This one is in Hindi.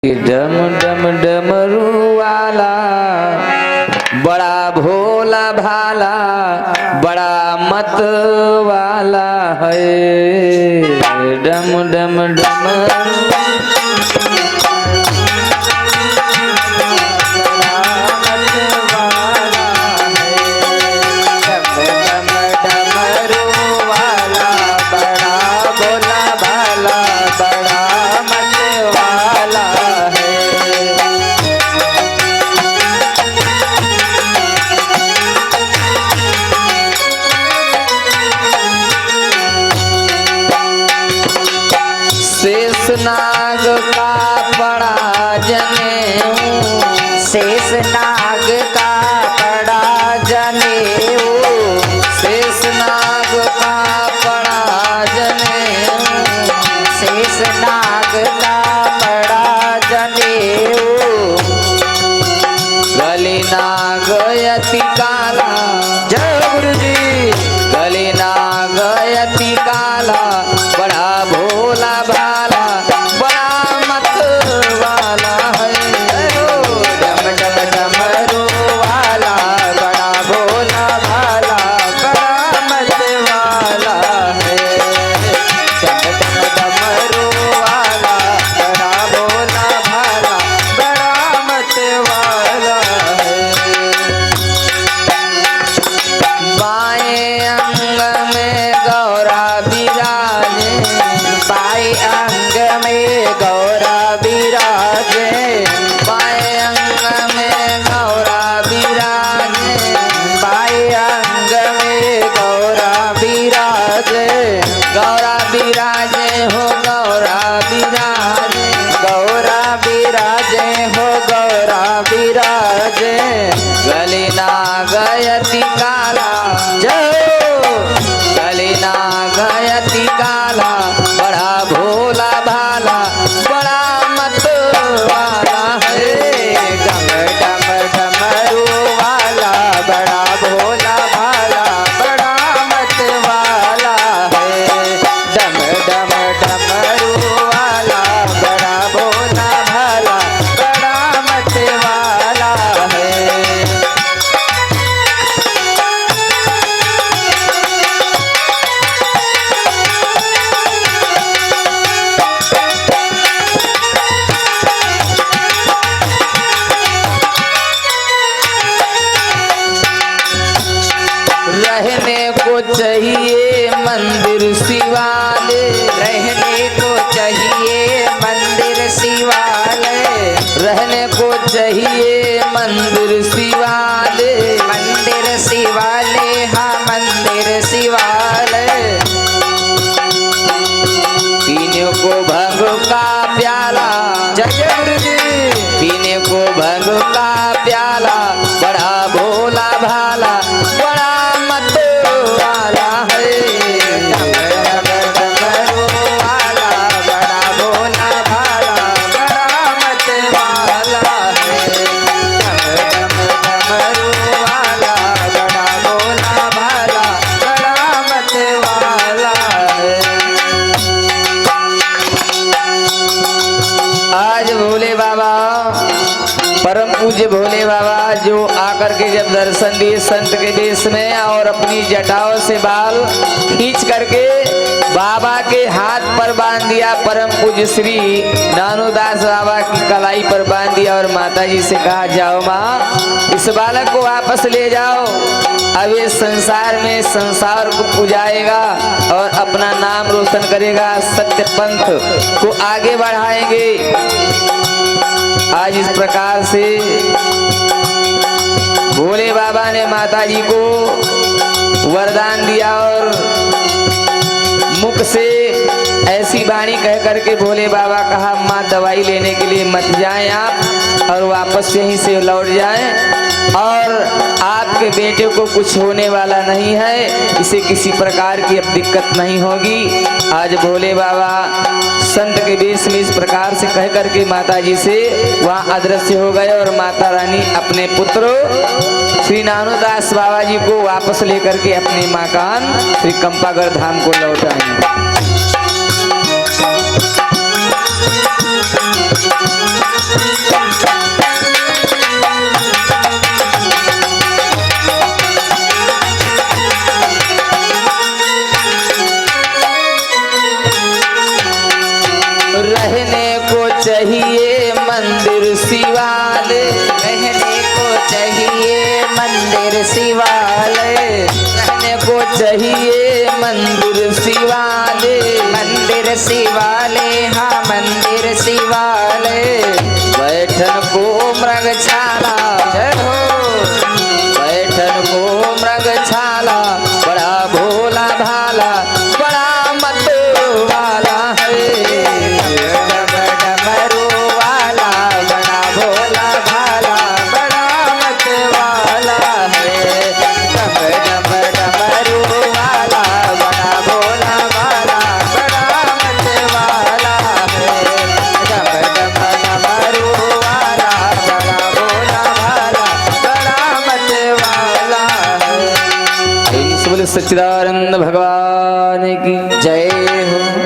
डम डम डमरू वाला बड़ा भोला भाला बड़ा मत वाला है। डम डम डमरू नाग का बड़ा जनेऊ, शेष नाग का बड़ा जनेऊ, शेष नाग का बड़ा जनेऊ, शेष नाग का बड़ा जनेऊ, गली नाग यति काला। जय गुरु जी। गली नाग यति काला बड़ा भोला भाला बड़ा मत वाला है। डम डम डमरू वाला बड़ा भोला भाला बड़ा मत वाला है। डम डम डमरू वाला बड़ा भोला भाला बड़ा मत वाला है। बाएं अंग में गौरा विराजे, बाएं अंग में गौरा विराजे, बाएं अंग में गौरा विराजे, बाएं अंग में गौरा विराजे, गौरा विराजे हो गौरा विराजे, गौरा विराजे हो गौरा विराजे, गली नाग यति काला। गली नाग यति काला बड़ा भोला भाला बड़ा मत वाला है। डम डम डमरू वाला बड़ा भोला भाला बड़ा मत वाला है। डम डम डमरू वाला बड़ा भोला भाला बड़ा मत वाला है। रहने को चाहिए मंदिर शिवालय, रहने को चाहिए मंदिर शिवालय, रहने को चाहिए मंदिर शिवालय, मंदिर शिवालय, हाँ मंदिर शिवालय, पीने को भंग का प्याला। जय गुरु जी। पीने को भंग का प्याला बड़ा भोला भाला बड़ा मत वाला है। डमरू वाला बड़ा भोला भाला बड़ा मत वाला है। डमरू वाला बड़ा भोला भाला बड़ा मत वाला है। आज भोले बाबा परम पूज्य भोले बाबा जो आकर के जब दर्शन दिए संत के देश में और अपनी जटाओं से बाल खींच करके बाबा के हाथ पर बांध दिया। परम पूज्य श्री नानूदास बाबा की कलाई पर बांध दिया और माता जी से कहा जाओ माँ इस बालक को वापस ले जाओ। अब ये संसार में संसार को पुजाएगा और अपना नाम रोशन करेगा, सत्य पंथ को आगे बढ़ाएंगे। आज इस प्रकार से भोले बाबा ने माता जी को वरदान दिया और मुख से ऐसी वाणी कह करके भोले बाबा कहा माँ दवाई लेने के लिए मत जाएं आप और वापस यहीं से लौट जाएं और आपके बेटे को कुछ होने वाला नहीं है, इसे किसी प्रकार की अब दिक्कत नहीं होगी। आज भोले बाबा संत के वेश में इस प्रकार से कह करके माता जी से वहाँ अदृश्य हो गए और माता रानी अपने पुत्र श्री नानूदास बाबा जी को वापस लेकर के अपने मकान श्री कंपागढ़ धाम को लौटाएंगे। शिवालय, रहने को चाहिए मंदिर शिवालय, रहने को चाहिए मंदिर शिवालय, मंदिर शिवालय, हाँ मंदिर शिवालय, बैठन को मृगशाला, जय हो बैठन को मृगशाला, बड़ा भोला भाला, बड़ा मत वाला है। डमरू वाला, बड़ा भोला भाला, बड़ा मत वाला है। डमरू वाला, बड़ा भोला भाला, बड़ा मत वाला है। डमरू वाला, बड़ा भोला भाला, बड़ा मत वाला है। इन सब सच्चिदानंद भगवान की जय हो।